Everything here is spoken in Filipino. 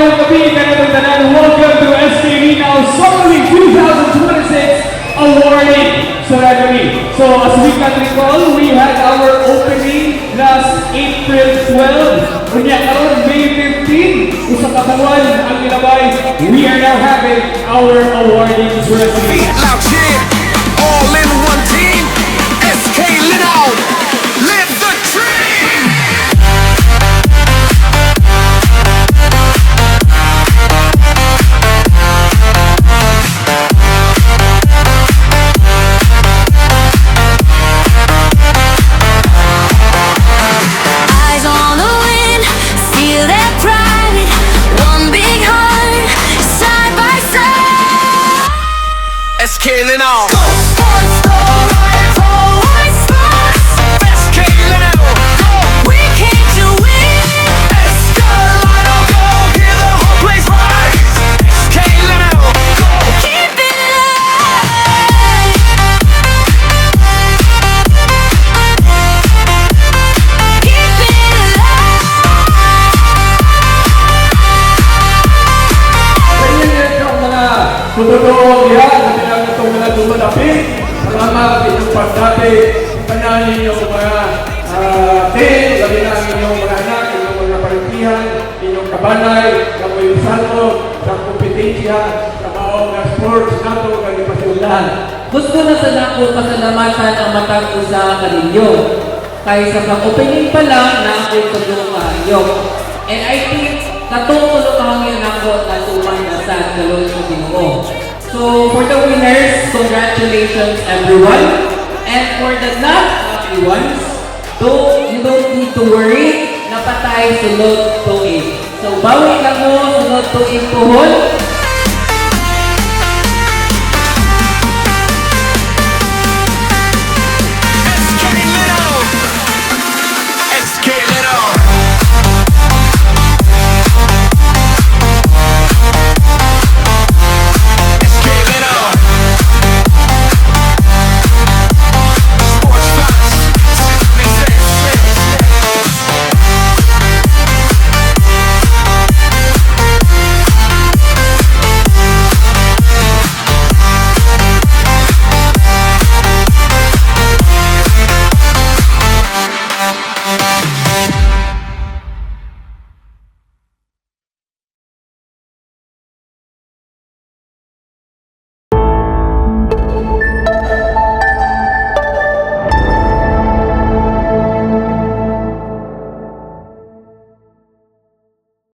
Mayong gabi, kanatong tanan. Welcome to SKB Now Summer League 2026 awarding ceremony. So as we can recall, we had our opening last April 12. Unya karon May 15, usa ka buwan ang ilabay. We are now having our awarding ceremony. Out here, all in one team. SK Linow, live the dream. Eyes on the wind, feel that pride. One big heart, side by side. SK Linow. We came to win. Keep it alive. Keep it alive. Ganyan yung mga tututong yan, kasi lang itong mga dumadapit. Salamat sa inyong pagdati. Kanyang inyong mga team, gabi na ang inyong mga anak, inyong mga parimpihan, inyong kabanay, kamoy salto, sa kompetensya, sa maong na sports, nato, kagipasiulan. Gusto na sa nako pasalamatan ang matang usa kaninyo. Kay sa pag-opening pa lang na ako'y tulungan. And I think katong tulungan ako na tuman na sa galon ko Ginoo. So for the winners, congratulations everyone. And for the not happy ones, you don't need to worry, napatay sulod tuig. So bawi lang mo sulod tuig tuhon.